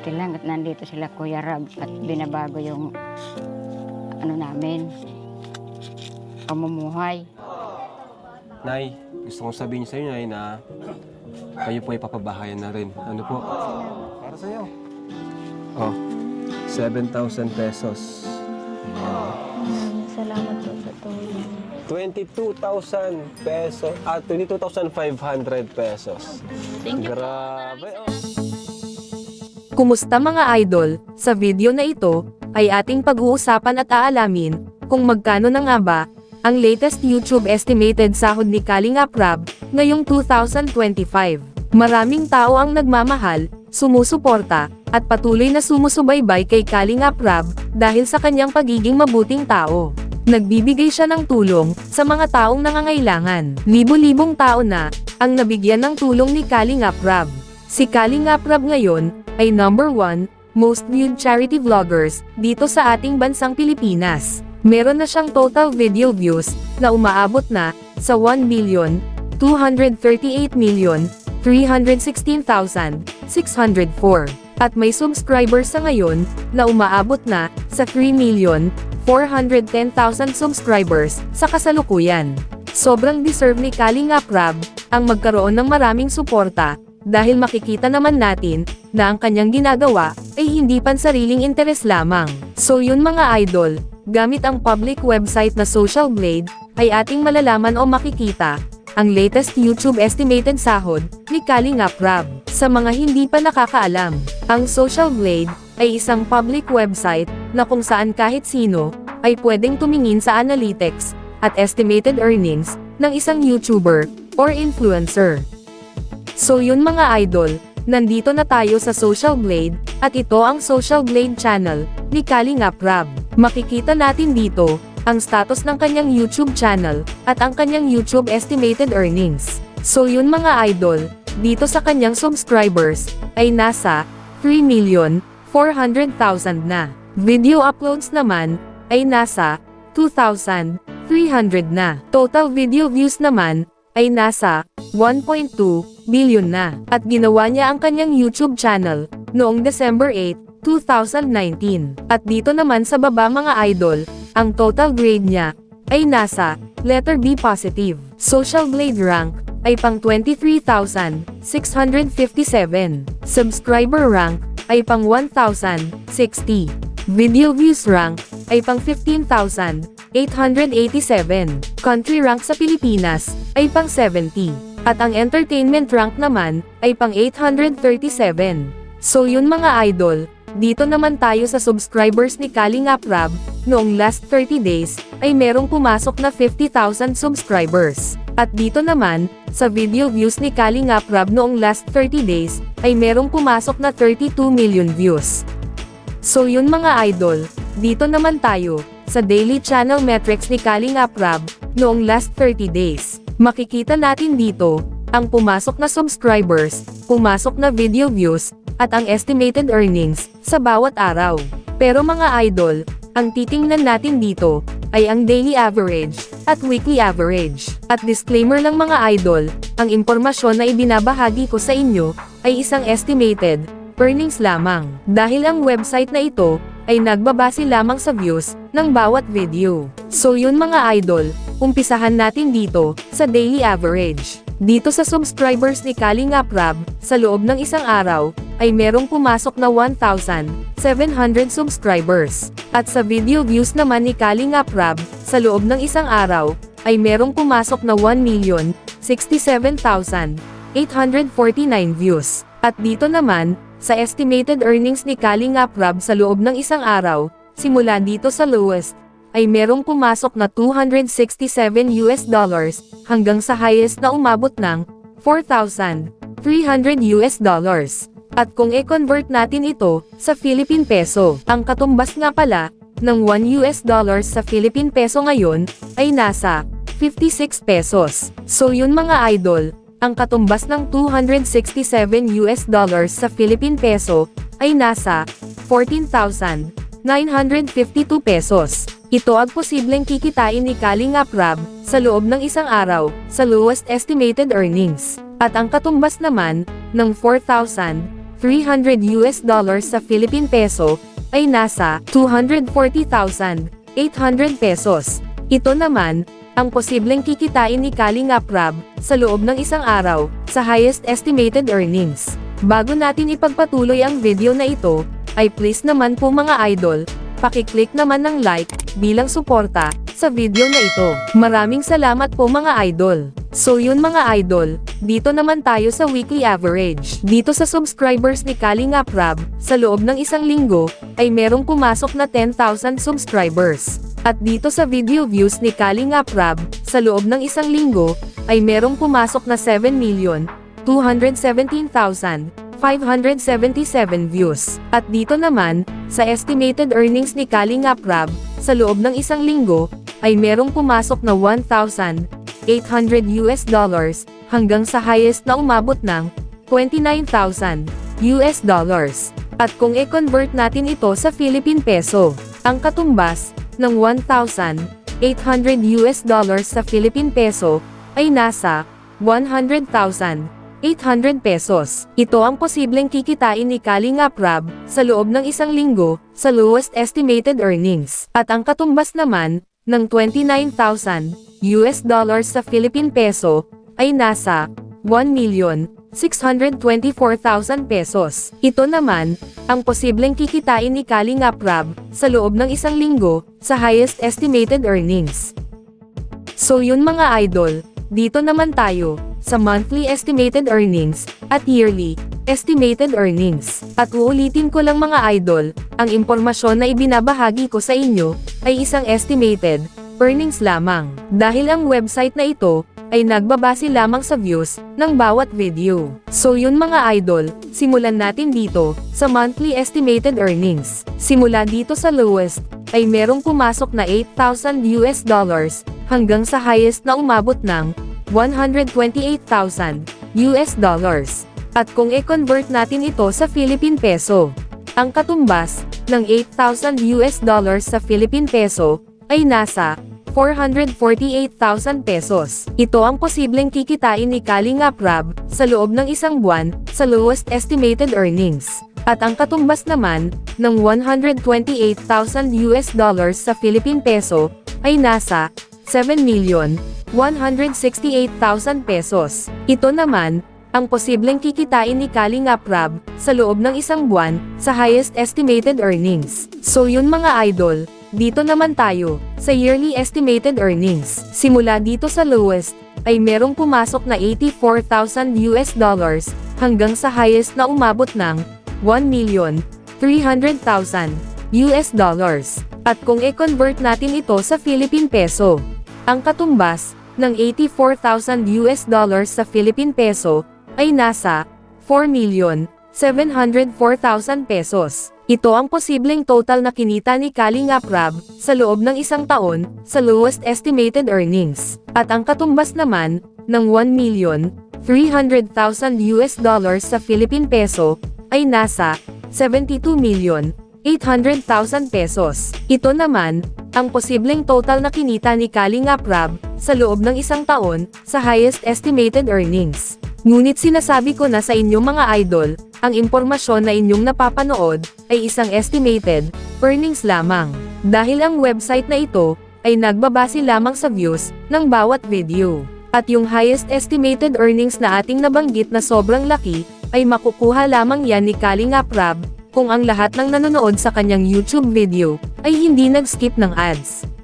Buti lang at nandito sila Kuya Rab at binabago yung ano namin, pamumuhay. Nay, gusto kong sabihin sa inyo, Nay, na kayo po ay papabahayan na rin. Ano po? Para sa'yo. Oh, 7,000 pesos. Salamat po sa tulong. 22,000 pesos. 22,500 pesos. Thank you. Grabe, oh. Kumusta mga idol? Sa video na ito, ay ating pag-uusapan at aalamin kung magkano na nga ba ang latest YouTube estimated sahod ni Kalingap Rab ngayong 2025. Maraming tao ang nagmamahal, sumusuporta, at patuloy na sumusubaybay kay Kalingap Rab dahil sa kanyang pagiging mabuting tao. Nagbibigay siya ng tulong sa mga taong nangangailangan. Libo-libong tao na ang nabigyan ng tulong ni Kalingap Rab. Si Kalingap Rab ngayon ay number 1 most viewed charity vloggers dito sa ating bansang Pilipinas. Meron na siyang total video views na umaabot na sa 1,238,316,604 at may subscribers sa ngayon na umaabot na sa 3,410,000 subscribers sa kasalukuyan. Sobrang deserve ni Kalingap Rab ang magkaroon ng maraming suporta dahil makikita naman natin na ang kanyang ginagawa ay hindi pansariling interes lamang. So yun mga idol, gamit ang public website na Social Blade, ay ating malalaman o makikita ang latest YouTube estimated sahod ni Kalingap Rab. Sa mga hindi pa nakakaalam, ang Social Blade ay isang public website na kung saan kahit sino ay pwedeng tumingin sa analytics at estimated earnings ng isang YouTuber or influencer. So yun mga idol, nandito na tayo sa Social Blade, at ito ang Social Blade channel ni Kalingap Rab. Makikita natin dito ang status ng kanyang YouTube channel at ang kanyang YouTube estimated earnings. So yun mga idol, dito sa kanyang subscribers ay nasa 3,400,000 na. Video uploads naman ay nasa 2,300 na. Total video views naman ay nasa 1.2 billion na. At ginawa niya ang kanyang YouTube channel noong December 8, 2019. At dito naman sa baba mga idol, ang total grade niya ay nasa letter B positive. Social Blade rank ay pang 23,657. Subscriber rank ay pang 1,060. Video views rank ay pang 15,887. Country rank sa Pilipinas ay pang 70. At ang entertainment rank naman ay pang 837. So yun mga idol, dito naman tayo sa subscribers ni Kalingap Rab, noong last 30 days, ay merong pumasok na 50,000 subscribers. At dito naman, sa video views ni Kalingap Rab noong last 30 days, ay merong pumasok na 32 million views. So yun mga idol, dito naman tayo, sa daily channel metrics ni Kalingap Rab, noong last 30 days. Makikita natin dito, ang pumasok na subscribers, pumasok na video views, at ang estimated earnings, sa bawat araw. Pero mga idol, ang titingnan natin dito, ay ang daily average, at weekly average. At disclaimer lang mga idol, ang impormasyon na ibinabahagi ko sa inyo, ay isang estimated earnings lamang. Dahil ang website na ito, ay nagbabase lamang sa views, ng bawat video. So yun mga idol, umpisahan natin dito, sa daily average. Dito sa subscribers ni Kalingap Rab, sa loob ng isang araw, ay merong pumasok na 1,700 subscribers. At sa video views naman ni Kalingap Rab, sa loob ng isang araw, ay merong pumasok na 1,067,849 views. At dito naman, sa estimated earnings ni Kalingap Rab sa loob ng isang araw, simula dito sa lowest, ay merong pumasok na $267 hanggang sa highest na umabot ng $4,300. At kung i-convert natin ito sa Philippine Peso, ang katumbas nga pala ng $1 sa Philippine Peso ngayon ay nasa 56 pesos. So yun mga idol, ang katumbas ng $267 sa Philippine Peso ay nasa 14,952 pesos. Ito ang posibleng kikitain ni Kalingap Rab sa loob ng isang araw sa lowest estimated earnings. At ang katumbas naman ng $4,300 $300 sa Philippine peso, ay nasa 240,800 pesos. Ito naman, ang posibleng kikitain ni Kalingap Rab, sa loob ng isang araw, sa highest estimated earnings. Bago natin ipagpatuloy ang video na ito, ay please naman po mga idol, pakiclick naman ng like, bilang suporta, sa video na ito. Maraming salamat po mga idol. So yun mga idol, dito naman tayo sa weekly average. Dito sa subscribers ni Kalingap Rab, sa loob ng isang linggo, ay merong pumasok na 10,000 subscribers. At dito sa video views ni Kalingap Rab, sa loob ng isang linggo, ay merong pumasok na 7,217,577 views. At dito naman, sa estimated earnings ni Kalingap Rab, sa loob ng isang linggo, ay merong pumasok na $1,800 hanggang sa highest na umabot ng $29,000. At kung i-convert natin ito sa Philippine peso, ang katumbas ng $1,800 sa Philippine peso ay nasa 100,800 pesos. Ito ang posibleng kikitain ni Kalingap Rab sa loob ng isang linggo sa lowest estimated earnings. At ang katumbas naman ng $29,000 sa Philippine peso ay nasa 1,624,000 pesos. Ito naman, ang posibleng kikitain ni Kalingap Rab sa loob ng isang linggo sa highest estimated earnings. So yun mga idol, dito naman tayo sa monthly estimated earnings at yearly estimated earnings. At uulitin ko lang mga idol, ang impormasyon na ibinabahagi ko sa inyo ay isang estimated earnings lamang. Dahil ang website na ito ay nagbabase lamang sa views ng bawat video. So yun mga idol, simulan natin dito sa monthly estimated earnings. Simula dito sa lowest ay merong pumasok na $8,000 hanggang sa highest na umabot ng $128,000. At kung i-convert natin ito sa Philippine peso, ang katumbas ng $8,000 sa Philippine peso ay nasa 448,000 pesos. Ito ang posibleng kikitain ni Kalingap Rab sa loob ng isang buwan sa lowest estimated earnings. At ang katumbas naman ng $128,000 sa Philippine peso ay nasa 7,168,000 pesos. Ito naman, ang posibleng kikitain ni Kalingap Rab sa loob ng isang buwan sa highest estimated earnings. So yun mga idol, dito naman tayo sa yearly estimated earnings. Simula dito sa lowest ay merong pumasok na $84,000 hanggang sa highest na umabot ng $1,300,000. At kung i-convert natin ito sa Philippine peso, ang katumbas ng $84,000 sa Philippine peso ay nasa 4,704,000 pesos. Ito ang posibleng total na kinita ni Kalingap Rab sa loob ng isang taon sa lowest estimated earnings. At ang katumbas naman ng $1,300,000 sa Philippine peso ay nasa 72,800,000 pesos. Ito naman, ang posibleng total na kinita ni Kalingap Rab sa loob ng isang taon sa highest estimated earnings. Ngunit sinasabi ko na sa inyo mga idol, ang impormasyon na inyong napapanood ay isang estimated earnings lamang. Dahil ang website na ito ay nagbabase lamang sa views ng bawat video. At yung highest estimated earnings na ating nabanggit na sobrang laki, ay makukuha lamang yan ni Kalingap Rab kung ang lahat ng nanonood sa kanyang YouTube video ay hindi nag-skip ng ads.